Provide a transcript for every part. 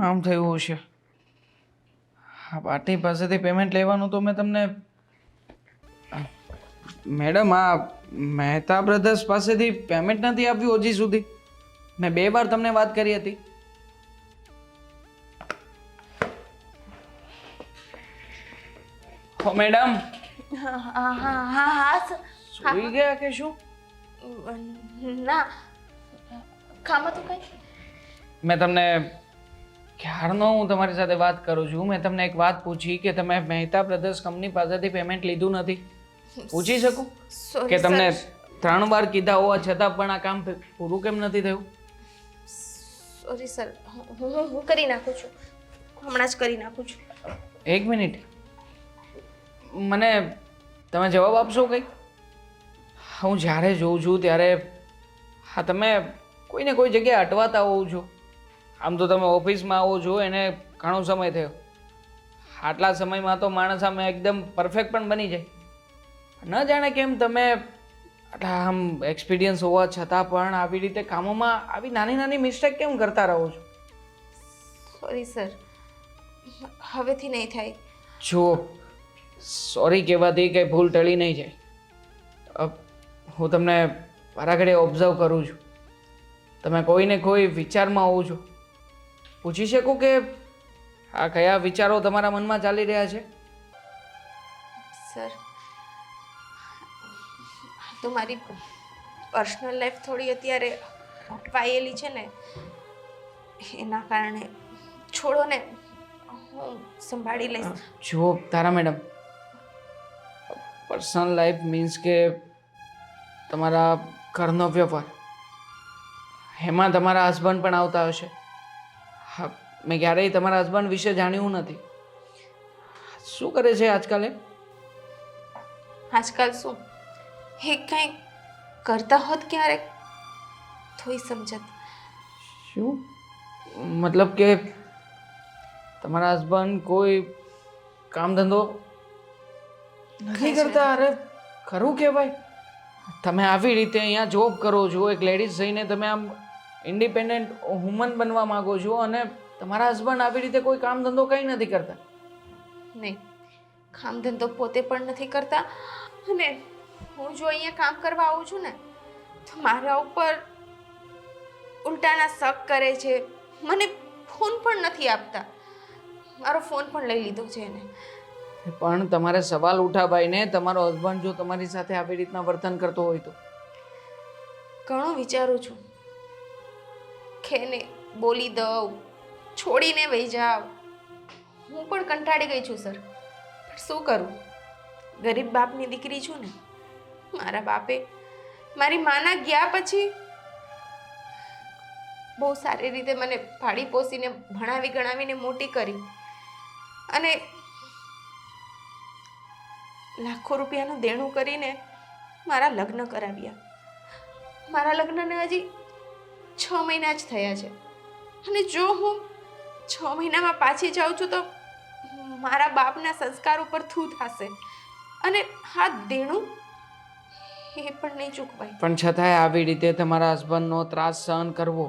આમ થયું હશે? આ પાર્ટી પાસેથી પેમેન્ટ લેવાનું તો મેં તમને મેડમ આ મહેતા બ્રધર્સ પાસેથી પેમેન્ટ નથી આપ્યું હજી સુધી. મેં 2 વાર તમને વાત કરી હતી. હો મેડમ, હા હા હા હા હા સૂઈ ગયા કે શું? ના કામ હતું કઈ? મેં તમને ક્યારનો હું તમારી સાથે વાત કરું છું. મેં તમને એક વાત પૂછી કે તમે મહેતા બ્રધર્સ કંપની પાસેથી પેમેન્ટ લીધું નથી. પૂછી શકું કે તમને 3 વાર કીધા હોવા છતાં પણ આ કામ પૂરું કેમ નથી થયું? સોરી સર, હું કરી નાખું છું, હમણાં જ કરી નાખું છું. 1 મિનિટ, મને તમે જવાબ આપશો કંઈક? હું જ્યારે જોઉં છું ત્યારે હા તમે કોઈને કોઈ જગ્યાએ અટવાતા હોવ છો. આમ તો તમે ઓફિસમાં આવો છો એને ઘણો સમય થયો. આટલા સમયમાં તો માણસ આમ એકદમ પરફેક્ટ પણ બની જાય. ન જાણે કેમ તમે આટલા આમ એક્સપિરિયન્સ હોવા છતાં પણ આવી રીતે કામોમાં આવી નાની નાની મિસ્ટેક કેમ કરતા રહો છો? સોરી સર, હવેથી નહીં થાય. જો સોરી કહેવાથી કંઈ ભૂલ ટળી નહીં જાય. હું તમને વારાઘડીએ ઓબ્ઝર્વ કરું છું. તમે કોઈને કોઈ વિચારમાં હોવ છો. પૂછી શકું કે આ કયા વિચારો તમારા મનમાં ચાલી રહ્યા છે? સર, તો મારી પર્સનલ લાઈફ થોડી અત્યારે અટવાયેલી છે ને, એના કારણે છોડો ને, હું સંભાળી લઈશ. જુઓ તારા મેડમ, પર્સનલ લાઈફ મીન્સ કે તમારા ઘરનો વ્યવહાર, એમાં તમારા હસબન્ડ પણ આવતા હશે. હા, મેં ક્યારેય તમારા હસબન્ડ વિશે જાણ્યું નથી. શું કરે છે આજકાલ? આજકાલ શું એ કંઈ કરતા હોત ક્યારેક થોડી સમજત. શું મતલબ કે તમારા હસબન્ડ કોઈ કામ ધંધો નથી કરતા? અરે ખરું કહેવાય. તમે આવી રીતે અહીંયા જોબ કરો છો, એક લેડીઝ થઈને તમે આમ ઇન્ડિપેન્ડન્ટ વુમન બનવા માંગો છો અને તમારા હસબન્ડ આવી રીતે કોઈ કામ ધંધો કંઈ નથી કરતા? નહીં, કામ ધંધો પોતે પણ નથી કરતા અને હું જો અહીંયા કામ કરવા આવું છું ને તો મારા ઉપર ઉલટાના શક કરે છે. મને ફોન પણ નથી આપતા. મારો ફોન પણ લઈ લીધો છે એને. પણ તમારે સવાલ ઉઠાવાય ને, તમારો હસબન્ડ જો તમારી સાથે આવી રીતના વર્તન કરતો હોય તો? ઘણું વિચારું છું કે એને બોલી દઉં, છોડીને વહી જાઉં. હું પણ કંટાળી ગઈ છું સર, પણ શું કરું? ગરીબ બાપની દીકરી છું ને. મારા બાપે મારી માના ગયા પછી બહુ સારી રીતે મને પાળી પોસીને ભણાવી ગણાવીને મોટી કરી અને લાખો રૂપિયાનું દેણું કરીને મારા લગ્ન કરાવ્યા. મારા લગ્નને હજી 6 મહિના જ થયા છે અને જો હું 6 મહિનામાં પાછી જાઉં છું તો મારા બાપના સંસ્કાર ઉપર થૂ થશે અને હા દેણું એ પણ નહીં ચૂકવાય. પણ છતાંય આવી રીતે તમારા હસબન્ડનો ત્રાસ સહન કરવો,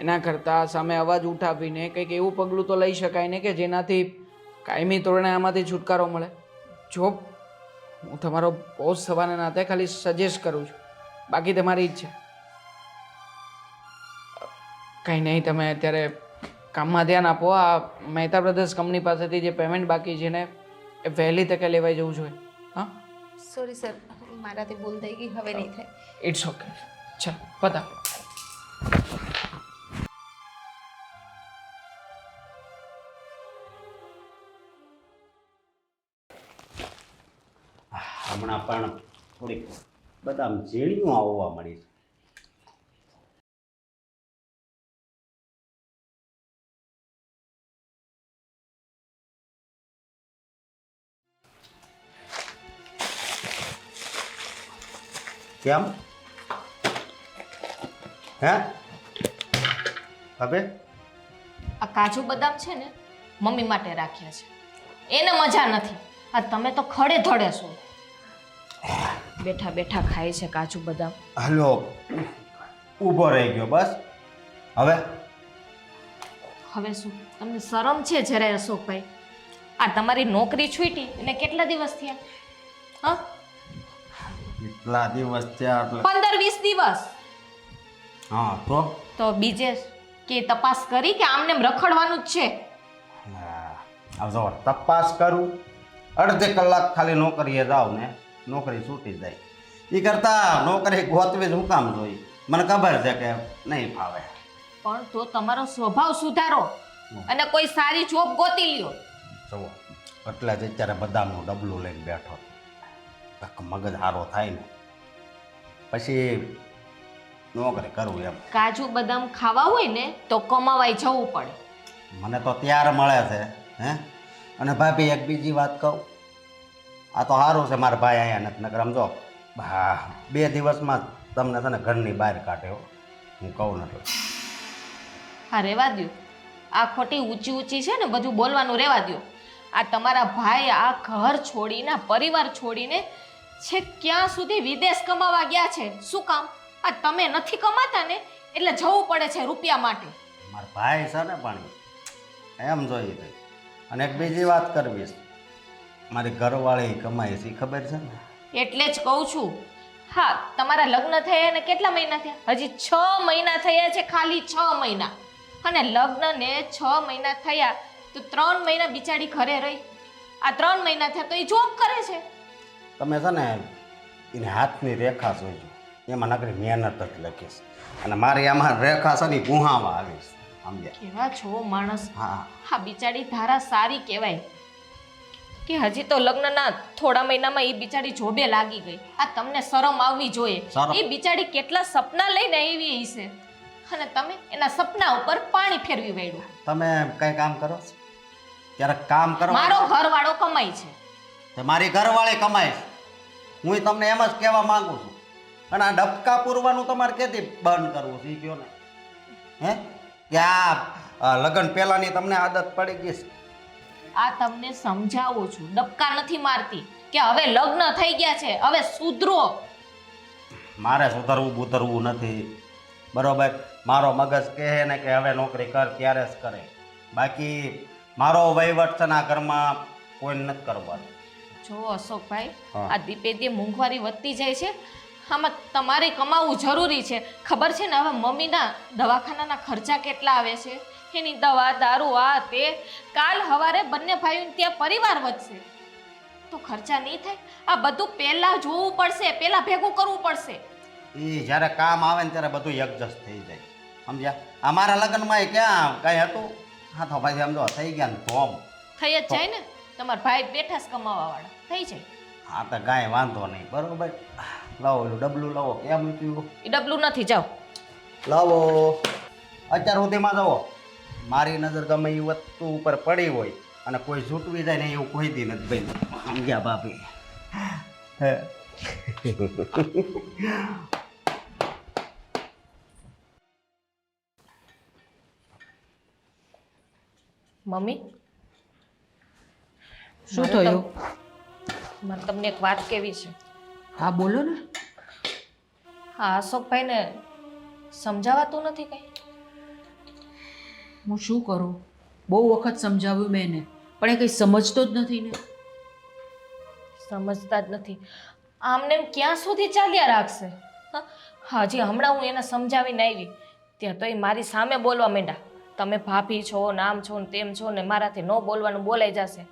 એના કરતાં સામે અવાજ ઉઠાવીને કંઈક એવું પગલું તો લઈ શકાય ને કે જેનાથી કાયમી ધોરણે આમાંથી છુટકારો મળે. જો હું તમારો બોસ થવાના નાતે ખાલી સજેસ્ટ કરું છું, બાકી તમારી ઈચ્છા. કંઈ નહીં, તમે અત્યારે કામમાં ધ્યાન આપો. આ મહેતા બ્રધર્સ કંપની પાસેથી જે પેમેન્ટ બાકી છે ને એ વહેલી તકે લેવાઈ જવું જોઈએ. હા, સોરી સર, મારાથી ભૂલ થઈ ગઈ, હવે નહીં થાય. It's okay. ચાલ પતા. હમણાં પણ થોડીક બદામ ઝીણીઓ આવવા મળી છે. કેમ હે હવે આ કાજુ બદામ છે ને મમ્મી માટે રાખ્યા છે, એને મજા નથી. આ તમે તો ખડે ધડે છો, બેઠા બેઠા ખાય છે કાજુ બદામ. હાલો ઊભો રહી ગયો બસ. હવે હવે શું તમને શરમ છે જરાય અશોકભાઈ? આ તમારી નોકરી છૂટી એને કેટલા દિવસ થયા? હા, એટલા દિવસ થયા એટલે 15-20 દિવસ. હા તો બીજે કે તપાસ કરી કે આમને એમ રખડવાનું જ છે? હવે જો તપાસ કરું, અડધી કલાક ખાલી નોકરીએ જાવ ને નોકરી છૂટી જાય. એ કરતા નોકરી ગોતવી જ હું કામ જોઈ? મને ખબર છે કે નહીં ફાવે. પણ તો તમારો સ્વભાવ સુધારો અને કોઈ સારી જોબ ગોતી લ્યો. જુઓ એટલે જ અત્યારે બદામનું ડબલું લઈને બેઠો. મગજ સારો થાય ને પછી નોકરી કરવું એમ. કાજુ બદામ ખાવા હોય ને તો કમાવાય જવું પડે. મને તો ત્યાર મળે છે હે. અને ભાભી એક બીજી વાત કહું, આ તો સારું છે મારા ભાઈ અહીંયા નથી, નકર સમજો હા 2 દિવસમાં તમને છે ને ઘરની બહાર કાઢ્યો હું કહું ને એટલે. હા, રહેવા દ્યો. આ ખોટી ઊંચી ઊંચી છે ને બધું બોલવાનું રહેવા દ્યો. આ તમારા ભાઈ આ ઘર છોડીને પરિવાર છોડીને છે ક્યાં સુધી વિદેશ કમાવા ગયા છે. શું કામ? આ તમે નથી કમાતા ને એટલે જવું પડે છે રૂપિયા માટે. મારા ભાઈ છે ને પણ એમ જોઈએ ભાઈ. અને એક બીજી વાત કરવી છે, મારી ઘરવાળી કમાય છે એ ખબર છે ને? એટલે જ કહું છું. હા, તમારા લગ્ન થયા ને કેટલા મહિના થયા? હજી 6 મહિના થયા છે, ખાલી 6 મહિના. અને લગ્નને 6 મહિના થયા તો 3 મહિના બિચારી ઘરે રહી. આ 3 મહિના થયા તો એ જોબ કરે છે. તમે છે ને એને હાથની રેખા જોઈજો, એમાં નકરી મહેનત જ લખીશ. અને મારી આમાં રેખા છે ને ગુહાવા આવીશ. સમજ્યા? કેવા છો માણસ. હા હા, બિચારી ધારા સારી કહેવાય કે હજી તો લગ્નના થોડા મહિનામાં એ બિચારી જોબે લાગી ગઈ. આ તમને શરમ આવવી જોઈએ. શરમ? એ બિચારી કેટલા સપના લઈને આવી હશે અને તમે એના સપના ઉપર પાણી ફેરવી વાળ્યું. તમે કઈ કામ કરો છો? ક્યારેક કામ કરો? મારો ઘરવાળો કમાય છે. તો મારી ઘરવાળી કમાય છે. હું તમને એમ જ કહેવા માંગુ છું. અને આ ડબકા પૂરવાનું તમારે ક્યાંથી બંધ કરવું છે એ કહો ને. હે કે આ લગ્ન પહેલાની તમને આદત પડી ગઈ છે? આ તમને સમજાવું છું, ડબકા નથી મારતી કે હવે લગ્ન થઈ ગયા છે, હવે સુધરો. મારે સુધરવું બુધરવું નથી, બરોબર? મારો મગજ કહે ને કે હવે નોકરી કર ત્યારે જ કરે. બાકી મારો વહીવટ છે ને આ ઘરમાં કોઈ નથી કરવાનું. જો અશોકભાઈ, હા. આ દીપે દી મોંઘવારી વધતી જાય છે, આમાં તમારે કમાવું જરૂરી છે. ખબર છે ને હવે મમ્મીના દવાખાનાના ખર્ચા કેટલા આવે છે, એની દવા દારૂ આ તે. કાલ હવારે બંને ભાઈઓને ત્યાં પરિવાર વધશે તો ખર્ચા નહીં થાય? આ બધું પહેલા જોવું પડશે, પહેલા ભેગું કરવું પડશે. એ જ્યારે કામ આવે ને ત્યારે બધું એડજસ્ટ થઈ જાય. સમજ્યા? અમારા લગ્નમાં ક્યાં કાંઈ હતું? હા તો ભાઈ સમજો થઈ ગયા ને ધોમ થઈ જ જાય ને. તમારા ભાઈ બેઠા જ કમાવા વાળા થઈ જાય. હા તો કાંઈ વાંધો નહીં, બરોબર? લાવો ઓલું ડબલું લાવો. કેમ મૂક્યું? એ ડબલું નથી, જાઓ. લાવો. અત્યાર સુધીમાં જુઓ મારી નજર ગમે એ વસ્તુ ઉપર પડી હોય અને કોઈ છૂટવી જાય ને એવું કોઈ દી નથી ભાઈ. સમજ્યા ભાભી? હે મમ્મી, શું મારે થયું? મારે તમને એક વાત કહેવી છે. હા બોલો ને. હા, અશોકભાઈને સમજાવાતું નથી કંઈ? હું શું કરું? બહુ વખત સમજાવ્યું મેં એને, પણ એ કંઈ સમજતો જ નથી ને. સમજતા જ નથી. આમને એમ ક્યાં સુધી ચાલ્યા રાખશે? હા, હજી હમણાં હું એને સમજાવીને આવી ત્યાં તો એ મારી સામે બોલવા માંડ્યા. તમે ભાભી છો, નામ છો ને તેમ છો ને મારાથી ન બોલવાનું બોલાઈ જશે.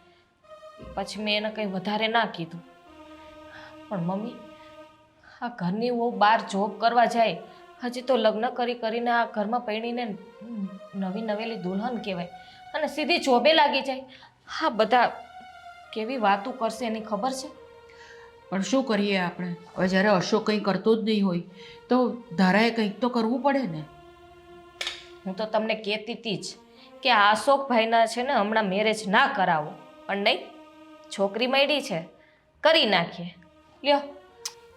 પછી મેં એને કંઈ વધારે ના કીધું. પણ મમ્મી, આ ઘરની વહુ બહાર જોબ કરવા જાય, હજી તો લગ્ન કરીને આ ઘરમાં પરણીને નવી નવેલી દુલ્હન કહેવાય અને સીધી જોબે લાગી જાય. હા, બધા કેવી વાતો કરશે એની ખબર છે. પણ શું કરીએ આપણે? હવે જ્યારે અશોક કંઈ કરતો જ નહીં હોય તો ધારાએ કંઈક તો કરવું પડે ને. હું તો તમને કહેતી હતી જ કે આ અશોકભાઈના છે ને હમણાં મેરેજ ના કરાવો. પણ નહીં, છોકરી મળી છે, કરી નાખીએ. લ્યો.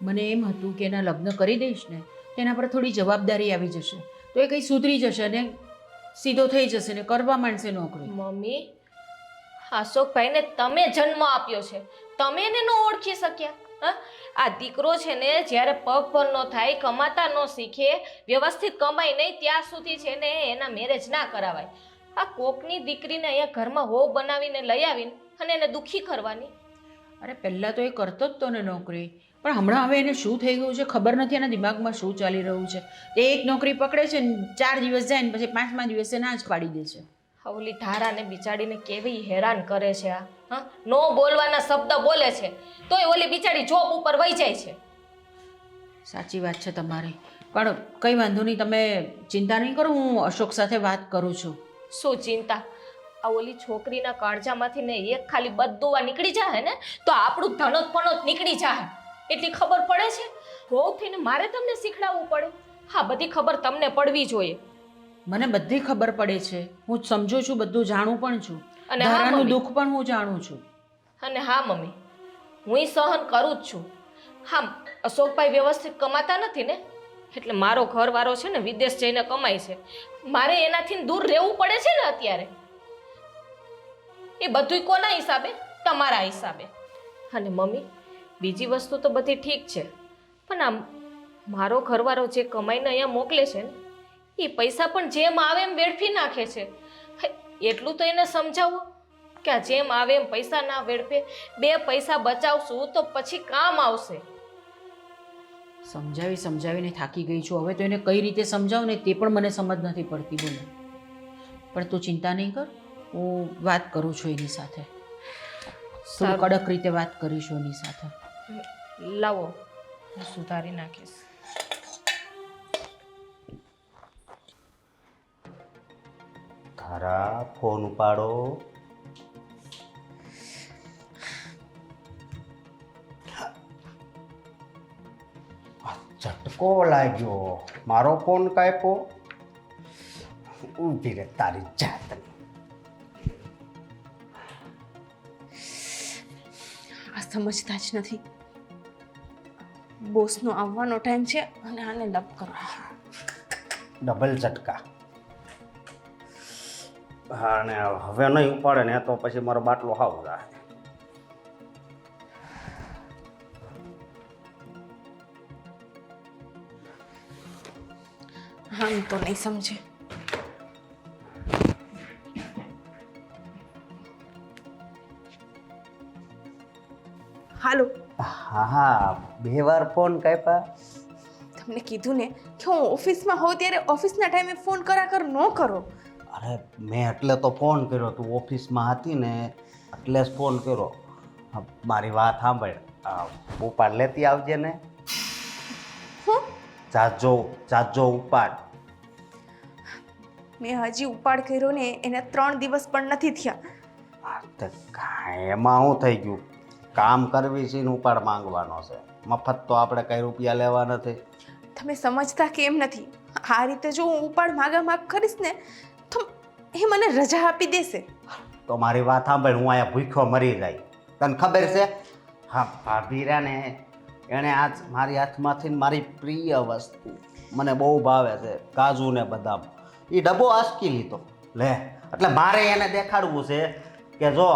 મને એમ હતું કે એના લગ્ન કરી દઈશ ને તેના પર થોડી જવાબદારી આવી જશે તો એ કંઈ સુધરી જશે ને સીધો થઈ જશે ને કરવા માંડશે નોકરી. મમ્મી, અશોકભાઈને તમે જન્મ આપ્યો છે, તમે એને ન ઓળખી શક્યા? હા, આ દીકરો છે ને જ્યારે પગભર ન થાય, કમાતા ન શીખે, વ્યવસ્થિત કમાય નહીં ત્યાં સુધી છે ને એના મેરેજ ના કરાવાય. આ કોકની દીકરીને અહીંયા ઘરમાં હોવ બનાવીને લઈ આવીને અને એને દુઃખી કરવાની. અરે પહેલાં તો એ કરતો જ તો ને નોકરી, પણ હમણાં હવે એને શું થઈ ગયું છે ખબર નથી, એના દિમાગમાં શું ચાલી રહ્યું છે. એ એક નોકરી પકડે છે ને 4 દિવસ જાય ને પછી 5મા દિવસે ના જ પાડી દે છે. ઓલી ધારાને બિચારીને કેવી હેરાન કરે છે આ. હા, નો બોલવાના શબ્દ બોલે છે તોય ઓલી બિચારી જોબ ઉપર વહી જાય છે. સાચી વાત છે તમારી, પણ કંઈ વાંધો નહીં, તમે ચિંતા નહીં કરો, હું અશોક સાથે વાત કરું છું. શું ચિંતા? આ ઓલી છોકરીના કાળજામાંથી ને એક ખાલી બદદુવા નીકળી જાય ને તો આપણું ધનોત પણોત નીકળી જાય એટલી ખબર પડે છે. હોવ થઈને મારે તમને શીખડાવવું પડે? હા, બધી ખબર તમને પડવી જોઈએ. મને બધી ખબર પડે છે, હું સમજુ છું, બધું જાણું પણ છું, અને હા ધારાનું મમ્મી. દુઃખ પણ હું જાણું છું. અને હા મમ્મી, હું સહન કરું જ છું. હા, અશોકભાઈ વ્યવસ્થિત કમાતા નથી ને એટલે મારો ઘરવાળો છે ને વિદેશ જઈને કમાય છે, મારે એનાથી દૂર રહેવું પડે છે ને અત્યારે. એ બધુંય કોના હિસાબે? તમારા હિસાબે. અને મમ્મી, બીજી વસ્તુ તો બધી ઠીક છે, પણ આમ મારો ઘરવાળો જે કમાઈને અહીંયા મોકલે છે ને એ પૈસા પણ જેમ આવે એમ વેડફી નાખે છે. એટલું તો એને સમજાવો કે આ જેમ આવે એમ પૈસા ના વેડફે, 2 પૈસા બચાવશું તો પછી કામ આવશે. સમજાવીને થાકી ગઈ છું, હવે તો એને કઈ રીતે સમજાવું ને તે પણ મને સમજ નથી પડતી. બોલો, પણ તું ચિંતા નહીં કર, હું વાત કરું છું એની સાથે, થોડું સારું. કડક રીતે વાત કરીશું એની સાથે. લાવો, હું સુધારી નાખીશ. ધારા ફોન ઉપાડો. ઝટકો લાગ્યો, મારો ફોન કાપ્યો. ઊભી રે તારી જાતની. આ સમજતા જ નથી. બોસનો આવવાનો ટાઈમ છે અને આને લપ કરવા. ડબલ ઝટકા. હા, અને હવે નહીં ઉપાડે ને તો પછી મારો બાટલો હાવ જાય. આમ તો નહીં સમજે. હાલો, હા હા, 2 વાર ફોન કાપ્યા. તમને કીધું ને કે હું ઓફિસમાં હોઉં ત્યારે ઓફિસના ટાઈમે ફોન કર ન કરો. અરે મેં એટલે તો ફોન કર્યો, તું ઓફિસમાં હતી ને એટલે જ ફોન કર્યો. હા, મારી વાત સાંભળ, ઉપાડ લેતી આવજે ને. હું જાજો ઉપાડ. મેં હજી ઉપાડ કર્યો ને એને 3 દિવસ પણ નથી થયા. હા, તો કાંઈ એમાં શું થઈ ગયું? કામ કરવી છે ને ઉપાડ માંગવાનો છે, મફત તો આપણે કઈ રૂપિયા લેવા નથી. તમે સમજતા કેમ નથી? આ રીતે જો હું ઉપાડ માગ કરીશ ને તો એ મને રજા આપી દેશે. તો મારી વાત સાંભળ, હું અહીંયા ભૂખ્યો મરી જાય. તને ખબર છે? હા, ભાભી રહ્યા ને એણે આજ મારી હાથમાંથી મારી પ્રિય વસ્તુ મને બહુ ભાવે છે, કાજુ ને બદામ, એ ડબ્બો આસકી લીધો. લે, એટલે મારે એને દેખાડવું છે કે જો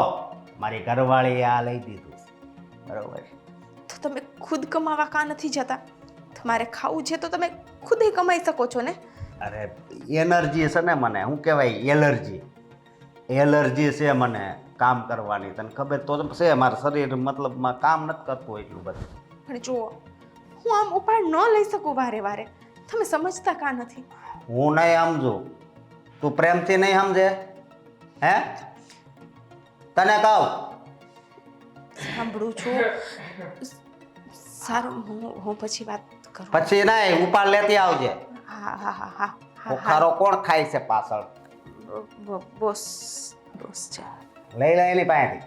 મારી ઘરવાળીએ આ લઈ દીધું. બરોબર? તો તમે ખુદ કમાવા કાં નથી જતા? તમારે ખાવું છે તો તમે ખુદ કમાઈ શકો છો ને. અરે એનર્જી છે ને મને, શું કહેવાય, એલર્જી છે મને કામ કરવાની. તને ખબર તો છે, મારું શરીર મતલબમાં કામ નથી કરતું એટલું બધું. પણ જુઓ, હું આમ ઉપાડ ન લઈ શકું વારે વારે. તમે સમજતા કાં નથી? હું નહીં સમજુ, તું પ્રેમથી નહીં સમજે? હે, તને કહું. સાંભળું છું. સારું, હું પછી વાત કરું. પછી નહીં, ઉપાડ લેતી આવજે. હા હા હા હા ભૂખારો કોણ ખાય છે પાછળ? બોસ છે. લઈ લે એની પાસેથી.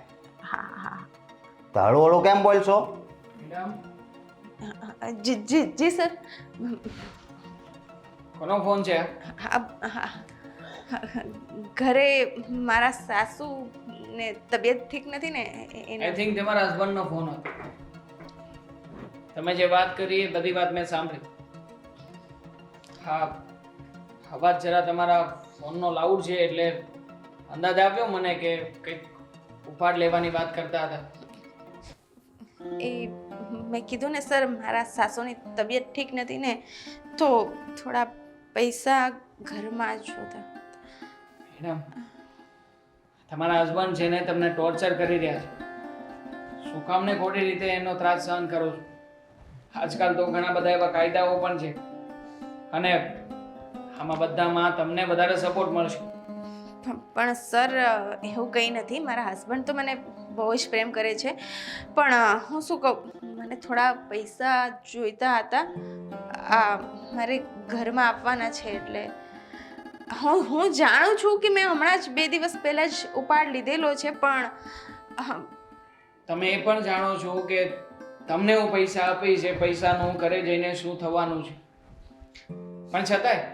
હા હા. તો હળવું હળવું કેમ બોલશો? જી જી જી સર. કોનો ફોન છે? ઘરે મારા સાસુ ને તબિયત ઠીક નથી ને આઈ થિંક તમારા હસબન્ડનો ફોન હતો. તમે જે વાત કરી એ બધી વાત મેં સાંભળી. હા, અવાજ જરા તમારા ફોનનો લાઉડ છે એટલે અંદાજ આવ્યો મને કે કંઈક ઉપાડ લેવાની વાત કરતા હતા. એ મેં કીધું ને સર, મારા સાસુની તબિયત ઠીક નથી ને તો થોડા પૈસા ઘરમાં જોતા. મેડમ, તમારા હસબન્ડ છે ને તમને ટોર્ચર કરી રહ્યા છે. શું કામને ખોટી રીતે એનો ત્રાસ સહન કરો છો? આજકાલ તો ઘણા બધા એવા કાયદાઓ પણ છે અને આમાં બધામાં તમને વધારે સપોર્ટ મળશે. પણ સર એવું કંઈ નથી. મારા હસબન્ડ તો મને બહુ જ પ્રેમ કરે છે, પણ હું શું કહું, મને થોડા પૈસા જોઈતા હતા. મારે ઘરમાં આપવાના છે એટલે હું જાણું છું કે મેં હમણાં જ 2 દિવસ પહેલાં જ ઉપાડ લીધેલો છે, પણ તમે એ પણ જાણો છો કે તમને હું પૈસા આપીશ એ પૈસાનું ઘરે જઈને શું થવાનું છે. પણ છતાંય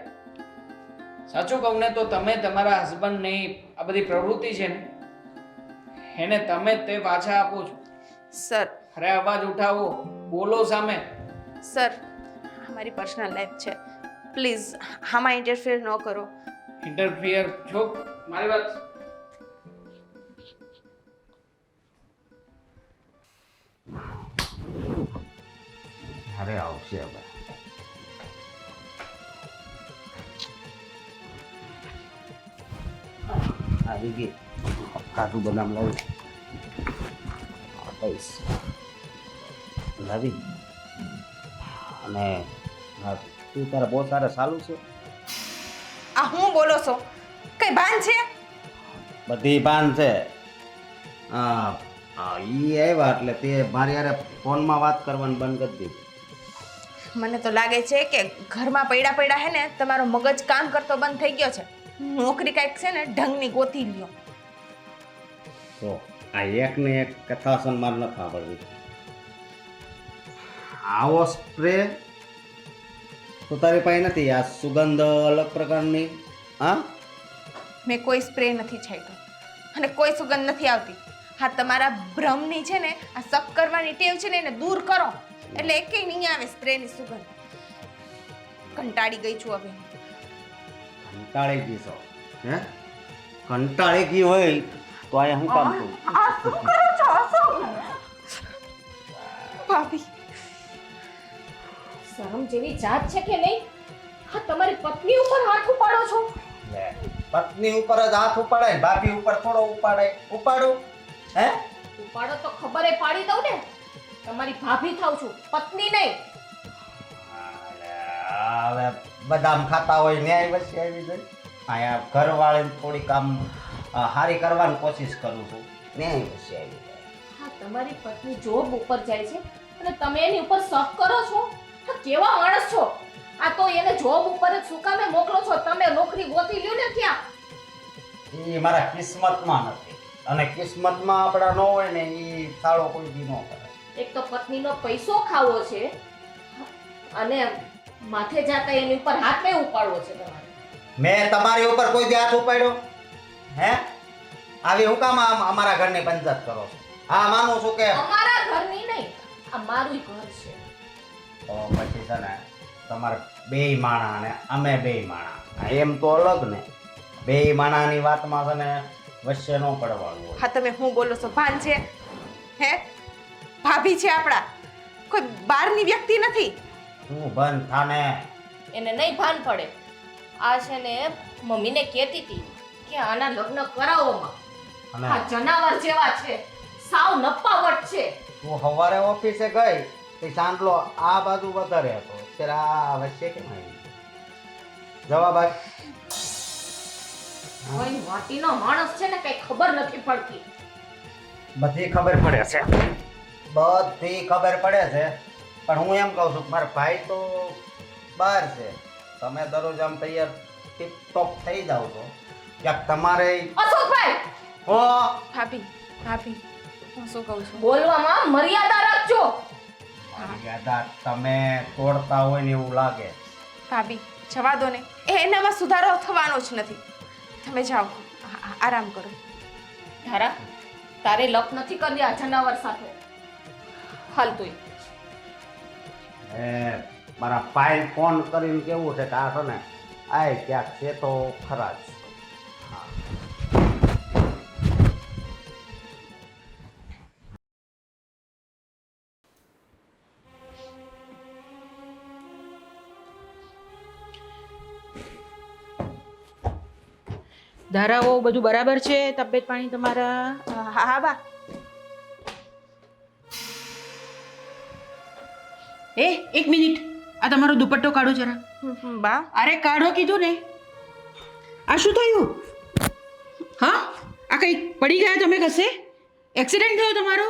સાચું કહું ને તો તમે તમારા હસબન્ડની આ બધી પ્રવૃત્તિ છે ને એને તમે જ તે પાછા આપો છો. સર અરે અવાજ ઉઠાવો, બોલો સામે. સર આ મારી પર્સનલ લાઈફ છે, પ્લીઝ આમાં ઇન્ટરફિયર ન કરો. ઇન્ટરફિયર છો મારી વાત. અરે આવશે હવે. આવી ગઈ. કાજુ બદામ લાવી બસ લાવી. અને તું તારા બહુ સારા ચાલુ છે. આ હું બોલો છો? કઈ ભાન છે? બધી ભાન છે. હા ઈ આવ્યા એટલે તે મારી યારે ફોનમાં વાત કરવાનું બંધ કરી દીધું. મને તો લાગે છે કે ઘરમાં પડ્યા હે ને તમારો મગજ કામ કરતો બંધ થઈ ગયો છે. નોકરી કાંઈક છે ને ઢંગની ગોતી લ્યો. તો આ એક ને એક કથા સન્માન ન સાંભળવી. આવો સ્પ્રે તો તારી પાસે નથી? આ સુગંધ અલગ પ્રકારની. હા મેં કોઈ સ્પ્રે નથી છાંટ્યો અને કોઈ સુગંધ નથી આવતી. હા તમારા ભ્રમની છે ને આ શક કરવાની ટેવ છે ને એને દૂર કરો એટલે એકેય નહીં આવે સ્પ્રેની સુગંધ. કંટાળી ગઈ છું હવે. કંટાળી ગઈ છો? હે કંટાળી ગઈ હોય તો આ હું કામ કરું? આ શું કરો છો? ભાભી શરમ જેવી જાત છે કે નહીં? હા, તમારી પત્ની ઉપર હાથ ઉપાડો છો. લે, પત્ની ઉપર જ હાથ ઉપાડાય, ભાભી ઉપર થોડો ઉપાડાય? ઉપાડું? હે ઉપાડો તો ખબરે પાડી દઉં ને. તમારી ભાભી થાઉં છું, પત્ની નહીં. હવે બદામ ખાતા હોય ન્યાય વચ્ચે આવી જાય. અહીંયા ઘરવાળીને થોડીક આમ હારી કરવાની કોશિશ કરું છું, ન્યાય વચ્ચે આવી જાય. હા, તમારી પત્ની જોબ ઉપર જાય છે અને તમે એની ઉપર શક કરો છો. હા, કેવા માણસ છો? આ તો એને જોબ ઉપર જ શું કામે મોકલો છો? તમે નોકરી ગોતી લ્યો ને ત્યાં. એ મારા કિસ્મતમાં નથી અને કિસ્મતમાં આપણા ન હોય ને એ સાળો કોઈ દી ન કરે. એક તો પત્નીનો પૈસો ખાવો છે અને માથે જાતા એની ઉપર હાથ નહીં ઉપાડવો છે તમારે. મેં તમારી ઉપર કોઈ દી હાથ ઉપાડ્યો? હે આવી હું કામ અમારા ઘરની પંચાયત કરો છો? હા માનું છું કે અમારા ઘરની નહીં, આ મારું ઘર છે. તો પછી છે ને તમારે બેય માણા અને અમે બેય માણા, એમ તો અલગ ને. બેય માણાની વાતમાં છે ને વચ્ચે ન પડવાનું હોય. હા તમે હું બોલો છો? ભાન છે? હે ભાભી છે આપણા, કોઈ બહારની વ્યક્તિ નથી. તું બંધ થાને. એને નહીં ભાન પડે. આ છે ને મમ્મીને કહેતી હતી કે આના લગ્ન કરાવોમાં. અને આ જનાવર જેવા છે, સાવ નપાવટ છે. તું સવારે ઓફિસે ગઈ તે ચાંદલો આ બાજુ વધારે હતો, ત્યારે આ વચ્ચે કેમ આવી? જવાબ આપ. કોઈ વાટીનો માણસ છે ને કઈ ખબર નથી પડતી. બધી ખબર પડે છે, બધી ખબર પડે છે, પણ હું એમ કહું છું કે મારા ભાઈ તો બહાર છે. તમે દરરોજ આમ તૈયાર ટીપટોપ થઈ જાવ છો, ક્યાંક તમારે અશોકભાઈ, હો ભાભી ભાભી હું શું કહું છું? બોલવામાં મર્યાદા રાખજો. મર્યાદા તમે તોડતા હોય ને એવું લાગે. ભાભી જવા દો ને, એનામાં સુધારો થવાનો જ નથી. તમે જાઓ, આરામ કરો. ધારા, તારે લપ નથી કરી આ જનાવર સાથે. હાલ તું મારા ભાઈ ફોન કરીને કેવું છે કે આ છે ને આય ક્યાંક છે તો ખરા જ. ધારાઓ બધું બરાબર છે? તબિયત પાણી તમારા? હા હા બા. એક મિનિટ, આ તમારો દુપટ્ટો કાઢો જરા. બા અરે કાઢો કીધું ને. આ શું થયું? હા, આ કંઈ પડી ગયા તમે કશે? એક્સિડન્ટ થયો તમારો?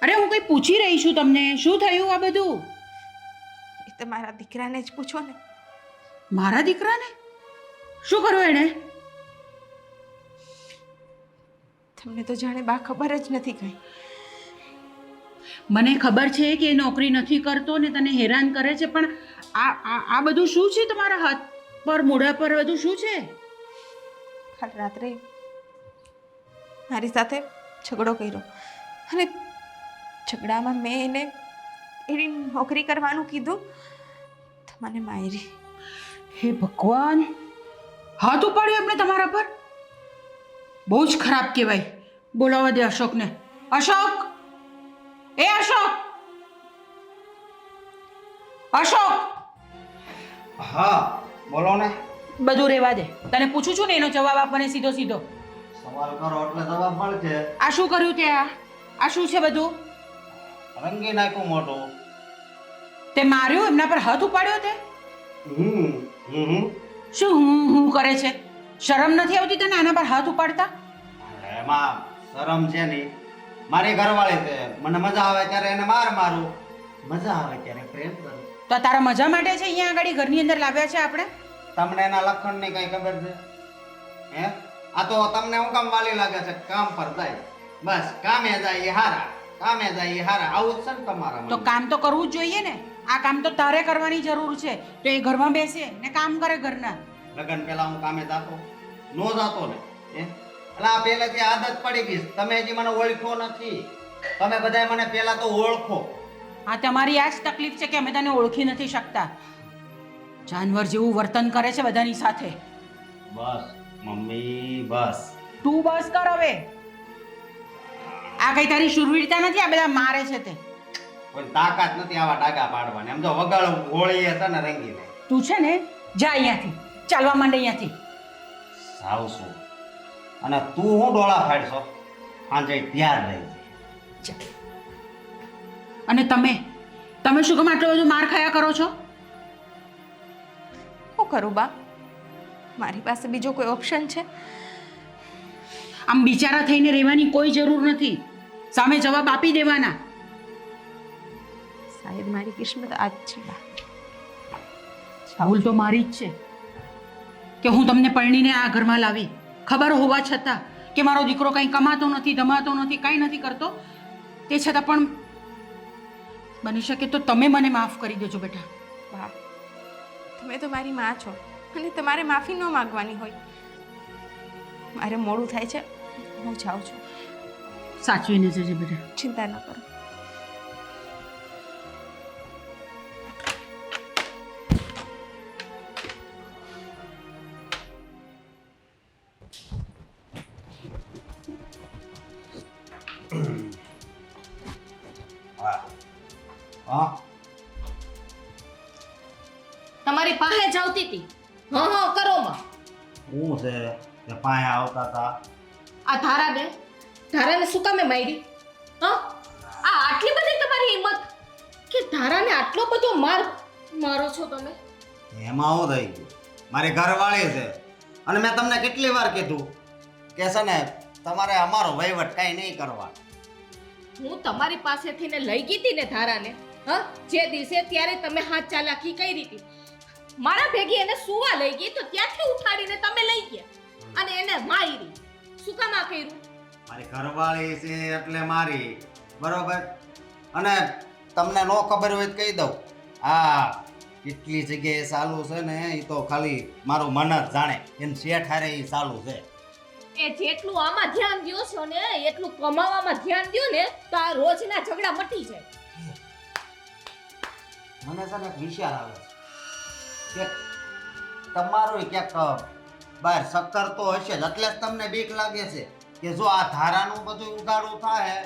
અરે હું કંઈ પૂછી રહી છું તમને, શું થયું આ બધું? એ તો મારા દીકરાને જ પૂછો ને. મારા દીકરાને શું કર્યું એણે? તમને તો જાણે બા ખબર જ નથી કઈ. મને ખબર છે કે એ નોકરી નથી કરતો ને તને હેરાન કરે છે, પણ આ બધું શું છે તમારા હાથ પર, મોઢા પર બધું શું છે? કાલ રાત્રે મારી સાથે ઝઘડો કર્યો અને ઝઘડામાં મેં એને એની નોકરી કરવાનું કીધું તો મને મારી. હે ભગવાન, હાથ ઉપાડ્યો એમણે તમારા પર? બહુ જ ખરાબ કહેવાય. બોલાવા દે અશોકને. અશોક, એ અશોક! અશોક! હા બોલો ને. બધું રહેવા દે, તને પૂછું છું ને એનો જવાબ આપવાને સીધો સીધો. સવાલ કરો એટલે જવાબ મળશે. આ શું કર્યું તે? આ શું છે બધું? રંગી નાખ્યું મોઢું. તે માર્યું, એમના પર હાથ ઉપાડ્યો તે? શું હું કરે છે? શરમ નથી આવતી તને આના પર હાથ ઉપાડતા? એમાં શરમ છે નહીં. મારી ઘરવાળી છે, મને મજા આવે ત્યારે એને મારું, મજા આવે ત્યારે પ્રેમ કરું. તો આ તારા મજા માટે છે અહીંયા આગળ ઘરની અંદર લાવ્યા છે આપણે? તમને એના લખણની કઈ ખબર છે? હે, આ તો તમને હું કામ વાલી લાગે છે? કામ પર જાય, બસ કામે જાય એ હારા, કામે જાય એ હારા, આવું જ છે ને તમારા તો કામ તો કરવું જ જોઈએ ને. આ કામ તો તારે કરવાની જરૂર છે. તો એ ઘરમાં બેસે ને કામ કરે ઘરના. લગન પહેલા હું કામે જાતો નો જાતો ને? હે, એટલે આ પહેલેથી આદત પડી ગઈ. તમે હજી મને ઓળખો નથી. તમે બધાય મને પહેલા તો ઓળખો. આ તમારી આ જ તકલીફ છે કે અમે તને ઓળખી નથી શકતા. જાનવર જેવું વર્તન કરે છે બધાની સાથે. બસ મમ્મી બસ. તું બસ કર હવે. આ કઈ તારી શુરવીરતા નથી, આ બધા મારે છે તે. કોઈ તાકાત નથી આવા ડાગા પાડવાની. આમ જો વગાડ હોળી હતા ને રંગીને. તું છે ને, જા અહીંયાથી, ચાલવા માંડ અહીંયાથી. સાવશું. અને તું હું ડોળા ફાડશો? સાંજે તૈયાર રહી. અને તમે શું કામ આટલો બધો માર ખાયા કરો છો? શું કરું બા? મારી પાસે બીજો કોઈ ઓપ્શન છે? આમ બિચારા થઈને રહેવાની કોઈ જરૂર નથી. સામે જવાબ આપી દેવાના. શાયદ મારી કિસ્મત આજ છે બા. ભૂલ તો મારી જ છે કે હું તમને પરણીને આ ઘરમાં લાવી, ખબર હોવા છતાં કે મારો દીકરો કંઈ કમાતો નથી, ધમાતો નથી, કાંઈ નથી કરતો, તે છતાં પણ બની શકે તો તમે મને માફ કરી દેજો બેટા. બા, તમે તો મારી માં છો અને તમારે માફી ન માંગવાની હોય. મારે મોડું થાય છે, હું જાઉં છું. સાચવીને જજે બેટા. ચિંતા ન કરો. હા તમારી પાસે જ આવતી હતી. હા કરો માં. હું છે કે પાસે આવતા હતા? આ ધારાને શું કામે મારી? હા, આ આટલી બધી તમારી હિંમત કે ધારાને આટલો બધો મારો છો તમે? એમાં હું થઈ ગયું? મારી ઘરવાળી છે અને મેં તમને કેટલી વાર કીધું કે છે ને તમારે અમારો વહીવટ કાંઈ નહીં કરવા. હું તમારી પાસેથી ને લઈ ગઈ હતી ને ધારાને, હા, જે દિવસે ત્યારે તમે હાથ ચાલાકી કરી હતી. મારા ભેગી એને સુવા લઈ ગઈ તો ત્યાંથી ઉઠાડીને તમે લઈ ગયા અને એને મારી. શું કામ આ કર્યું? મારી ઘરવાળી છે એટલે મારી, બરોબર? અને તમને નો ખબર હોય તો કહી દઉં, હા કેટલી જગ્યાએ ચાલુ છે ને એ તો ખાલી મારું મન જ જાણે. એમ શેઠ હારે એ ચાલુ છે. એ જેટલું આમાં ધ્યાન દ્યો છો ને એટલું કમાવામાં ધ્યાન દ્યો ને તો આ રોજના ઝઘડા મટી જાય. મને છે ને વિચાર આવે છે કે તમારું ક્યાંક બહાર શક્કર તો હશે જ, એટલે જ તમને બીક લાગે છે કે જો આ ધારાનું બધું ઉગાડું થાય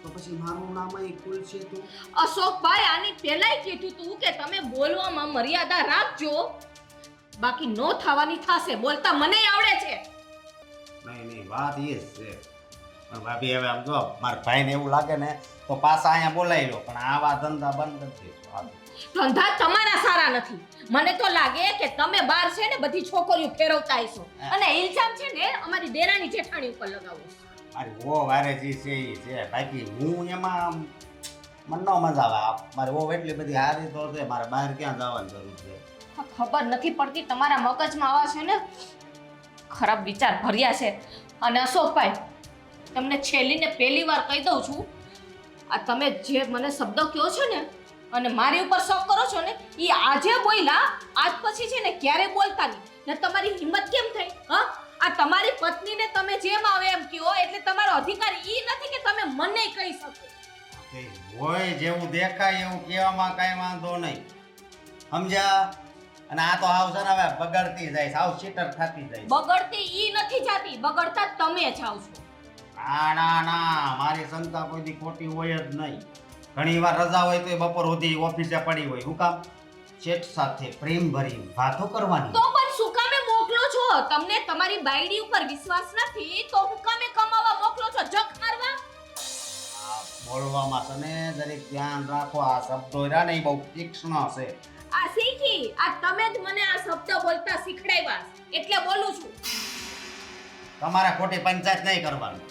તો પછી મારું નામ અહીં ખુલશે તો. અશોકભાઈ આની પહેલાય કીધું તું કે તમે બોલવામાં મર્યાદા રાખજો. બાકી નો થવાની થશે. બોલતા મને આવડે છે. નહીં વાત એ જ છે. પણ ભાભી હવે આમ જો મારા ભાઈને એવું લાગે ને તો પાછા અહીંયા બોલાવી લો, પણ આવા ધંધા બંધ કરી દેજો. હાલો. ધંધા તમારા સારા નથી. મને તો લાગે કે તમે બહાર છે ને બધી છોકરીઓ ફેરવતા હશો અને ઇલ્ઝામ છે ને અમારી દેરાણી જેઠાણી ઉપર લગાવો. મારી વો વારે જે છે એ છે, બાકી હું એમાં મને ન મજા આવે. મારી વો એટલી બધી હારી તો છે, મારે બહાર ક્યાં જવાની જરૂર છે? ખબર નથી પડતી તમારા મગજમાં આવા છે ને ખરાબ વિચાર ભર્યા છે. અને અશોકભાઈ, તમને છેલ્લી ને પહેલી વાર કહી દઉં છું, આ તમે જે મને શબ્દ કહો છો ને અને મારી ઉપર શક કરો છો ને, એ આજે બોલ્યા, આજ પછી છે ને ક્યારે બોલતા નહીં. ને તમારી હિંમત કેમ થઈ? હા, આ તમારી પત્નીને તમે જેમ આવે એમ કહો, એટલે તમારો અધિકાર એ નથી કે તમે મને કહી શકો. તે હોય જેવું દેખાય એવું કહેવામાં કાંઈ વાંધો નહીં, સમજ્યા? અને આ તો હાવ છે ને હવે બગડતી જાય, સાવ ચીટર થતી જાય. બગડતી ઈ નથી જાતી, બગડતા તમે જાવ છો. ના, મારી શંકા કોઈ દી ખોટી હોય જ નહીં. ઘણી વાર રજા હોય તો બપોર સુધી ઓફિસે પડી હોય. હું કામ? શેઠ સાથે પ્રેમ ભરી વાતો કરવાની. તો પણ શું કામે મોકલો છો? તમને તમારી બાયડી ઉપર વિશ્વાસ નથી તો હું કામે કમાવા મોકલો છો? જક મારવા? આ બોલવામાં છે ને જરીક ધ્યાન રાખો. આ શબ્દો રહ્યા ને એ બહુ તીક્ષ્ણ છે. આ શીખી, આ તમે જ મને આ શબ્દ બોલતા શીખડાવ્યા એટલે બોલું છું. તમારે ખોટી પંચાયત નહીં કરવાની.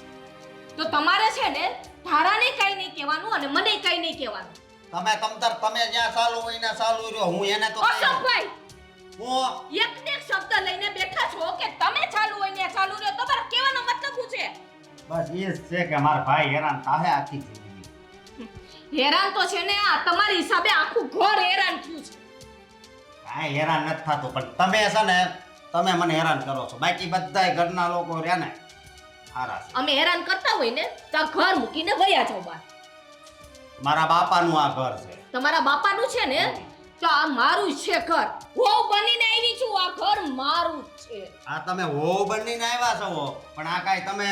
તો તમારે છે ને ધારાને કઈ નહીં કહેવાનું અને મને કઈ નહીં કહેવાનું. તમે તમતર તમે જ્યાં ચાલુ હોય ને ચાલુ રહ્યો. હું એને તો અશોકભાઈ, હું એકને એક શબ્દ લઈને બેઠા છો કે તમે ચાલુ હોય ને ચાલુ રહ્યો. તમારો કહેવાનો મતલબ શું છે? બસ એ જ છે કે મારા ભાઈ હેરાન થાહે આખી જિંદગી. હેરાન તો છે ને આ તમારી હિસાબે આખું ઘર હેરાન થયું છે. કાંઈ હેરાન નથી થતું, પણ તમે છે ને તમે મને હેરાન કરો છો. બાકી બધાય ઘરના લોકો રહ્યા ને સારા છે. અમે હેરાન કરતા હોય ને તો આ ઘર મૂકીને વયા જાવ બહાર. મારા બાપાનું આ ઘર છે. તમારા બાપાનું છે ને તો આ મારું જ છે ઘર. હું બનીને આવી છું, આ ઘર મારું જ છે. આ તમે હો બનીને આવ્યા છો, પણ આ કાંઈ તમે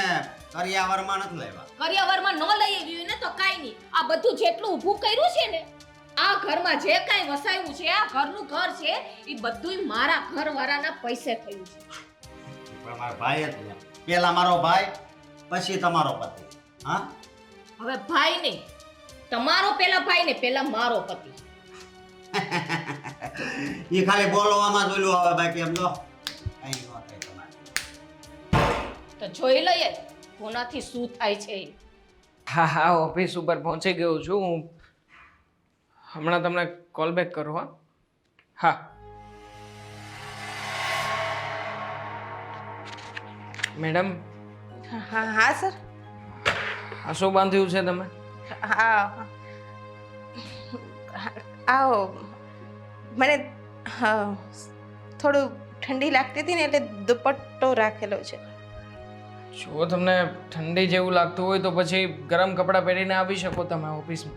કરિયાવરમાં નથી લાવ્યા. કરિયાવરમાં ન લઈ આવી ને તો કાઈ નહીં. આ બધું જેટલું ઊભું કર્યું છે ને, આ ઘરમાં જે કાંઈ વસાવ્યું છે, આ ઘરનું ઘર છે, એ બધુંય મારા ઘરવાળાના પૈસે થયું છે. પણ મારા ભાઈ જ ને. પેલા મારો ભાઈ, પછી તમારો પતિ. હા, હવે ભાઈ નહીં, તમારો પેલા ભાઈ ને પેલા મારો પતિ. એ ખાલી બોલવામાં જ ઓલું આવે, બાકી એમ જો કઈ ન થાય તમારે. તો જોઈ લઈએ કોનાથી શું થાય છે. હા, ઓફિસ ઉપર પહોંચી ગયો છું હું. હમણાં તમને કોલ બેક કરું. હા. મેડમ, હા સર. આ શું બાંધ્યું છે તમે? હા, આવો મને થોડું ઠંડી લાગતી હતી ને એટલે દુપટ્ટો રાખેલો છે. જો તમને ઠંડી જેવું લાગતું હોય તો પછી ગરમ કપડાં પહેરીને આવી શકો તમે ઓફિસમાં,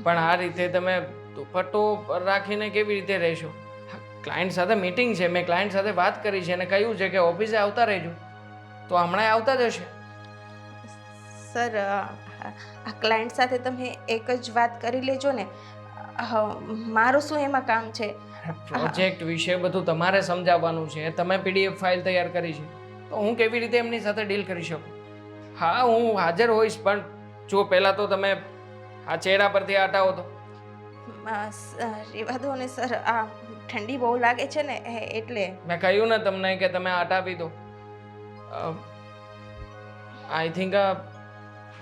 પણ આ રીતે તમે દુપટ્ટો રાખીને કેવી રીતે રહેશો? ક્લાયન્ટ સાથે મીટિંગ છે, મેં ક્લાયન્ટ સાથે વાત કરી છે અને કહ્યું છે કે ઓફિસે આવતા રહેજો, તો હમણાં આવતા જ હશે. સર, આ ક્લાયન્ટ સાથે તમે એક જ વાત કરી લેજો ને. મારું શું એમાં કામ છે? પ્રોજેક્ટ વિશે બધું તમારે સમજાવવાનું છે. તમે પીડીએફ ફાઇલ તૈયાર કરી છે તો હું કેવી રીતે એમની સાથે ડીલ કરી શકું? હા, હું હાજર હોઈશ, પણ જો પહેલાં તો તમે આ ચહેરા પરથી હટાવો તો. રેવા દો ને સર, આ ઠંડી બહુ લાગે છે ને એટલે. મેં કહ્યું ને તમને કે તમે હટાવી દો. આઈ થિંક